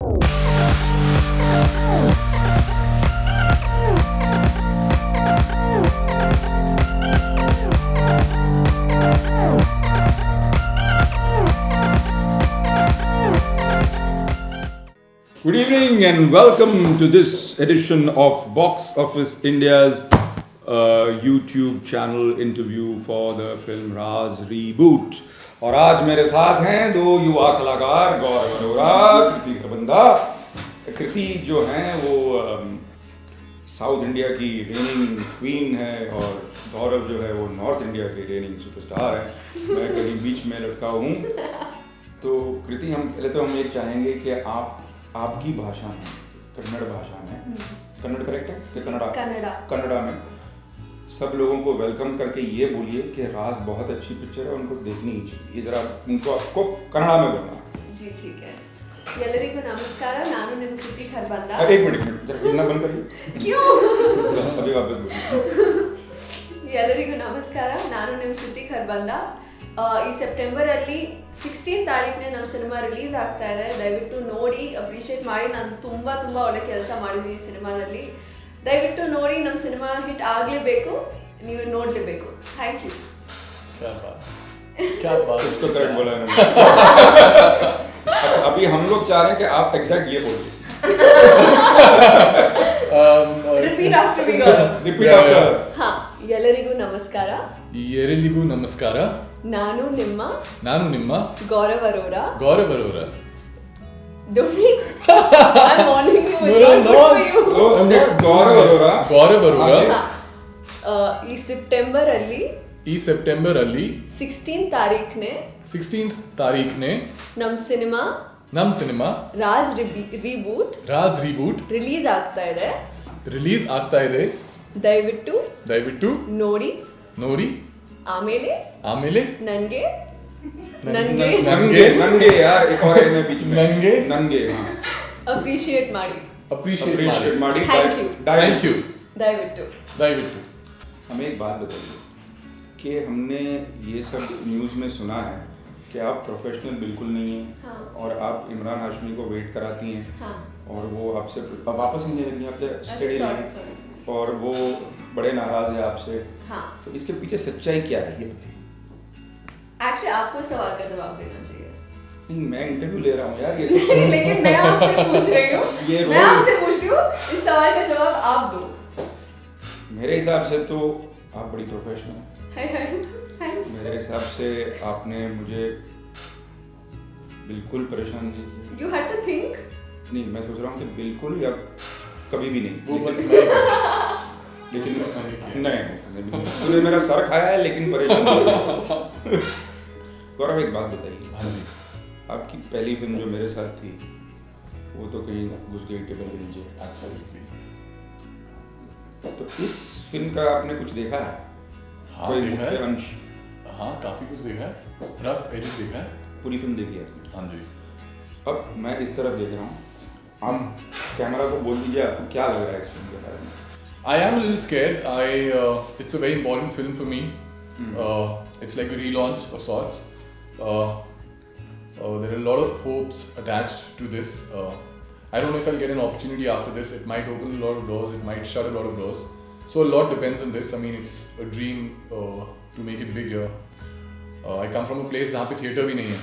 Good evening and welcome to this edition of Box Office India's YouTube channel interview for the film Raaz Reboot. और आज मेरे साथ हैं दो युवा कलाकार गौरव अरोरा, कृति खरबंदा। कृति जो हैं वो साउथ इंडिया की रेनिंग क्वीन है और गौरव जो है वो नॉर्थ इंडिया के रेनिंग सुपरस्टार है। मैं कहीं बीच में लटका हूँ। तो कृति, हम पहले तो हम ये चाहेंगे कि आपकी भाषा में, कन्नड़ भाषा में, कन्नड़ करेक्ट है कि कन्नड़ा में सब लोगों को वेलकम करके ये बोलिए कि राज बहुत अच्छी पिक्चर है, उनको देखनी ही चाहिए। ये जरा उनको आपको कन्नड़ा में बोलना है। जी ठीक है। ಎಲ್ಲರಿಗೂ ನಮಸ್ಕಾರ, ನಾನು ನಿಮ್ಮ ಕೃತಿ ಖರ್ಬಂದ। एक मिनट जरा बोलना बंद करिए। क्यों? अभी वापस बोलिए। ಎಲ್ಲರಿಗೂ ನಮಸ್ಕಾರ, ನಾನು ನಿಮ್ಮ ಕೃತಿ ಖರ್ಬಂದ। ಈ ಸೆಪ್ಟೆಂಬರ್ ಅಲ್ಲಿ 16 ತಾರೀಖಿಗೆ ನಮ್ಮ ಸಿನಿಮಾ ರಿಲೀಸ್ ಆಗ್ತಾ ಇದೆ. ದಯವಿಟ್ಟು ನೋಡಿ, ಅಪ್ರಿಷಿಯೇಟ್ ಮಾಡಿ. ನಾನು ತುಂಬಾ ಒಳ್ಳೆ ಕೆಲಸ ಮಾಡಿದ್ವಿ ಈ ಸಿನಿಮಾದಲ್ಲಿ. ದಯವಿಟ್ಟು ನೋಡಿ, ನಮ್ಮ ಸಿನಿಮಾ ಹಿಟ್ ಆಗಲೇಬೇಕು, ನೀವು ನೋಡಲೇಬೇಕು। Thank you. क्या बात कुछ तो करेक्ट बोला है। अच्छा, अभी हम लोग चाह रहे हैं कि आप एग्जैक्ट ये बोलिए। Repeat after me Gaurav. Repeat after. हाँ, ಎಲ್ಲರಿಗೂ ನಮಸ್ಕಾರ। ಎಲ್ಲರಿಗೂ ನಮಸ್ಕಾರ। ನಾನು ನಿಮ್ಮ Gaurav Arora. Don't be. I'm warning you. It's not good for you. गौरव अरोरा। ಈ ಸೆಪ್ಟೆಂಬರ್ ಅಲ್ಲಿ 16 ತಾರೀಖಿಗೆ ನಮ್ಮ ಸಿನಿಮಾ ರಾಜ್ ರಿಬೂಟ್ ರಿಲೀಸ್ ಆಗ್ತಾ ಇದೆ. ದಯವಿಟ್ಟು ನೋಡಿ ಆಮೇಲೆ ನನಗೆ यार एक और है बीच में नंगे ಅಪ್ರಿಷಿಯೇಟ್ ಮಾಡಿ। Thank you. ದಯವಿಟ್ಟು हमें एक बात बताइए कि हमने ये सब न्यूज़ में सुना है कि आप प्रोफेशनल बिल्कुल नहीं हैं। हाँ। और आप इमरान हाशमी को वेट कराती हैं। हाँ। और वो आपसे अब वापस नहीं लगी आपसे सॉरी। और वो बड़े नाराज़ है आपसे। हाँ। तो इसके पीछे सच्चाई क्या है ये? एक्चुअली आपको इस सवाल का जवाब देना चाहिए। नहीं, मैं इंटरव्यू ले रहा हूँ यार, ये सब लेकिन मैं आपसे पूछ रही हूँ। इस सवाल का जवाब आप दो। मेरे हिसाब से तो आप बड़ी प्रोफेशनल हैं। थैंक्स। मेरे हिसाब से आपने मुझे बिल्कुल परेशान नहीं किया। You had to think. नहीं, मैं सोच रहा हूँ कि बिल्कुल या कभी भी नहीं। वो बस लेकिन नहीं, तूने मेरा सर खाया है लेकिन परेशान नहीं। गौरव, एक बात बताइए। हाँ जी। आपकी पहली फिल्म जो मेरे साथ थी वो तो कहीं घुस गई टेबल के नीचे। एब्सोल्युटली। तो इस फिल्म का आपने कुछ देखा है? हाँ, कोई देखा मुख्य है। अंश? हाँ, काफी कुछ देखा है। रफ एडिट देखा है। पूरी फिल्म देखी है? हाँ जी। अब मैं इस तरफ देख रहा हूँ, आप कैमरा को बोल दीजिए आपको क्या लग रहा है इस फिल्म के बारे में? I am a little scared. It's a very important film for me. It's like a relaunch of sorts. There are a lot of hopes attached to this. I don't know if I'll get an opportunity after this. It might open a lot of doors. It might shut a lot of doors. So a lot depends on this. I mean, it's a dream to make it big here. I come from a place जहाँ पे theatre भी नहीं है.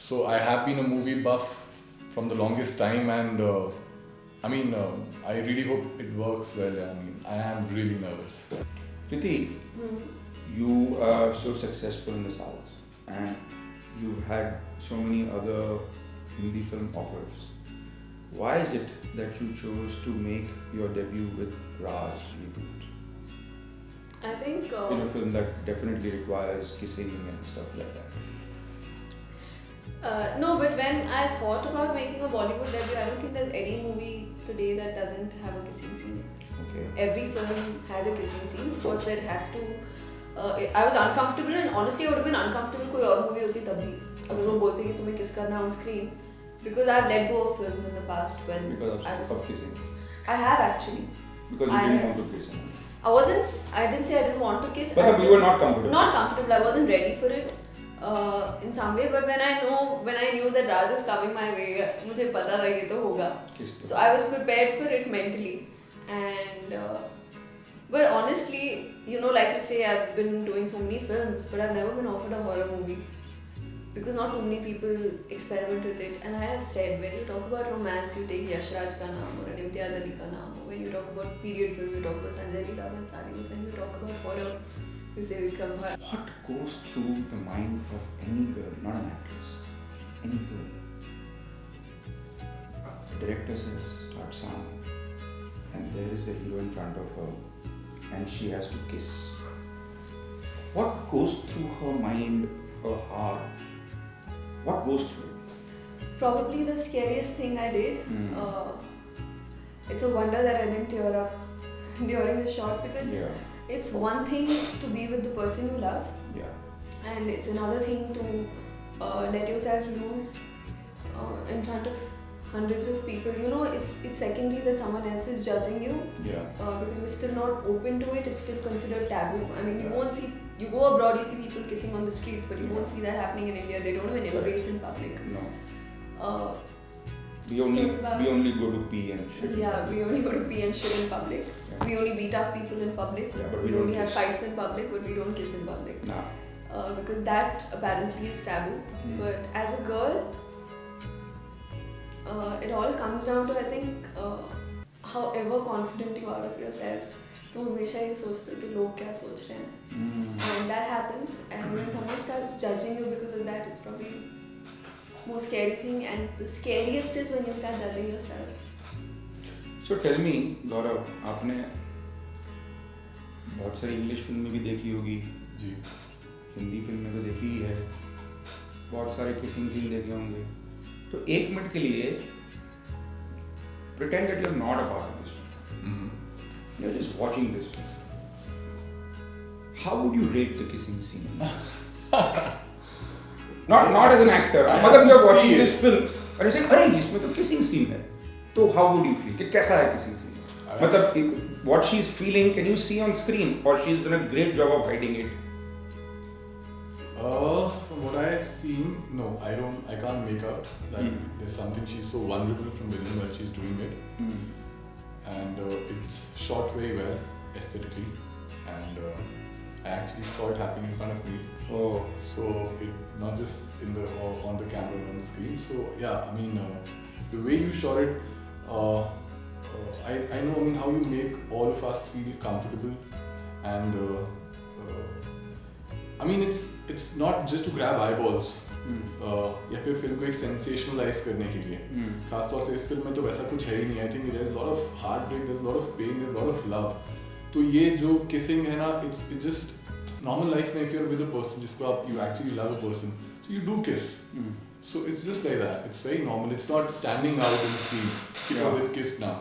So I have been a movie buff from the longest time, and I really hope it works well. I mean, I am really nervous. Kriti, you are so successful in the South and you had so many other Hindi film offers. Why is it that you chose to make your debut with Raaz Reboot? I think In a film that definitely requires kissing and stuff like that. No, but when I thought about making a Bollywood debut, I don't think there's any movie today that doesn't have a kissing scene. Okay. Every film has a kissing scene. Of course, there has to. I was uncomfortable, and honestly, I would have been uncomfortable कोई और movie होती तब भी अगर वो बोलते कि तुम्हें kiss करना on screen, because I've let go of films in the past when Because I was. of kissing. I have actually. Because you didn't want to kiss him. I didn't say I didn't want to kiss. But you were not comfortable. Not comfortable. I wasn't ready for it. in some way. But when I knew that Raj is coming my way, मुझे पता था ये तो होगा. So I was prepared for it mentally. And but honestly, you know, like you say, I've been doing so many films, but I've never been offered a horror movie. Because not too many people experiment with it. And I have said, when you talk about romance, you take Yash Raj ka naam or an Imtiaz Ali ka naam. When you talk about period film, you talk about Sanjay Leela Bhansali. When you talk about horror, you say Vikram Bhatt. What goes through the mind of any girl, not an actress, any girl? The director says, start sound, and there is the hero in front of her, and she has to kiss. What goes through her mind, her heart? What goes through it? Probably the scariest thing I did. It's a wonder that I didn't tear up during the shot, because it's one thing to be with the person you love, and it's another thing to let yourself loose in front of hundreds of people. You know, it's secondly that someone else is judging you, because we're still not open to it. It's still considered taboo. I mean, you won't see. You go abroad, you see people kissing on the streets, but you won't see that happening in India. They don't even embrace in public. No. We only go to pee and shit. Yeah, we only go to pee and shit in public. We only beat up people in public. But we only have fights in public, but we don't kiss in public. No. Because that apparently is taboo. But as a girl, it all comes down to, I think, however confident you are of yourself. तो हमेशा ये सोचते हो कि लोग क्या सोच रहे हैं. And that happens, and when someone starts judging you because of that, it's probably most scary thing, and the scariest is when you start judging yourself. So tell me, Gaurav, आपने बहुत सारी इंग्लिश फिल्में भी देखी होगी जी, हिंदी फिल्में तो देखी ही है, बहुत सारे किसिंग सीन देखे होंगे. तो एक मिनट के लिए pretend that you're not a part of this film. You're just watching this film. How would you rate the kissing scene? Not as an actor. मतलब you're watching this film and you're saying, अरे इसमें तो kissing scene है. तो how would you feel? कि कैसा है kissing scene? मतलब what she's feeling, can you see on screen, or she's done a great job of hiding it? From what I have seen, no, I can't make out that there's something. She's so vulnerable from within while she's doing it. And it's shot very well aesthetically, and I actually saw it happening in front of me. Oh. So it not just on the camera or on the screen. So yeah, I mean the way you shot it, I know. I mean how you make all of us feel comfortable, and I mean it's not just to grab eyeballs. या फिर film को एक sensationalise करने के लिए. खासतौर से इस फिल्म में तो वैसा कुछ है ही नहीं. I think there is lot of heart break, there is lot of pain, there is lot of love. तो ये जो किसिंग है ना, इट्स जस्ट नॉर्मल लाइफ में if you are with a person जिसको आप you actually love a person, so you do kiss. So it's just like that. It's very normal. It's not standing out in the scene because they've kissed now.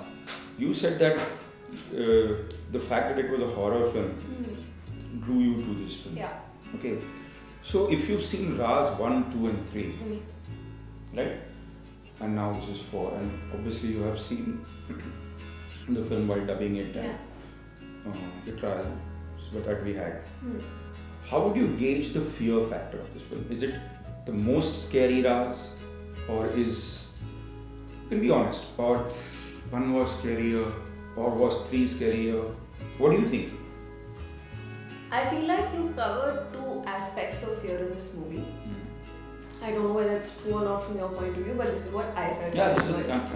You said that the fact that it was a horror film drew you to this film. Yeah. Okay. So if you've seen Raz 1, 2 and 3, right? And now this is 4, and obviously you have seen the film while dubbing it and the trial that we had. How would you gauge the fear factor of this film? Is it the most scary Raz, or is, you can be honest, or 1 was scarier, or was 3 scarier? What do you think? I feel like you've covered 2 aspects of fear in this movie. I don't know whether it's true or not from your point of view, but this is what I felt. Yeah,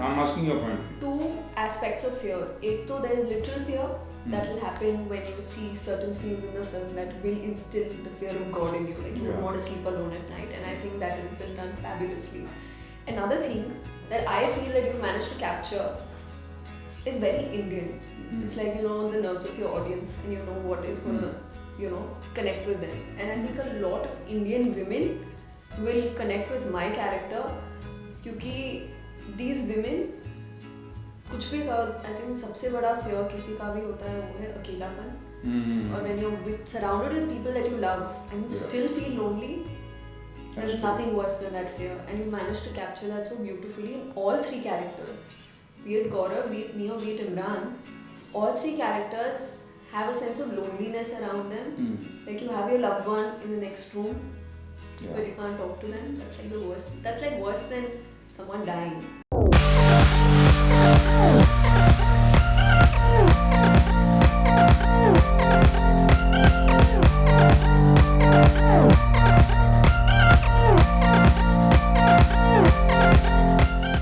I'm asking your point. 2 aspects of fear. Ek to there is literal fear that will happen when you see certain scenes in the film that will instill the fear of God in you. Like you would want to sleep alone at night, and I think that has been done fabulously. Another thing that I feel that you managed to capture is very Indian. It's like, you know, the nerves of your audience, and you know what is gonna connect with them. And I think a lot of Indian women will connect with my character, क्योंकि these women कुछ भी I think सबसे बड़ा fear किसी का भी होता है वो है अकेलापन. Or when you're surrounded with people that you love and you still feel lonely, there's nothing worse than that fear. And you managed to capture that so beautifully in all 3 characters. Be it Gaurav, be it me, or be it Imran, all 3 characters have a sense of loneliness around them. Like you have your loved one in the next room, Yeah. but you can't talk to them. That's like the worst. That's like worse than someone dying.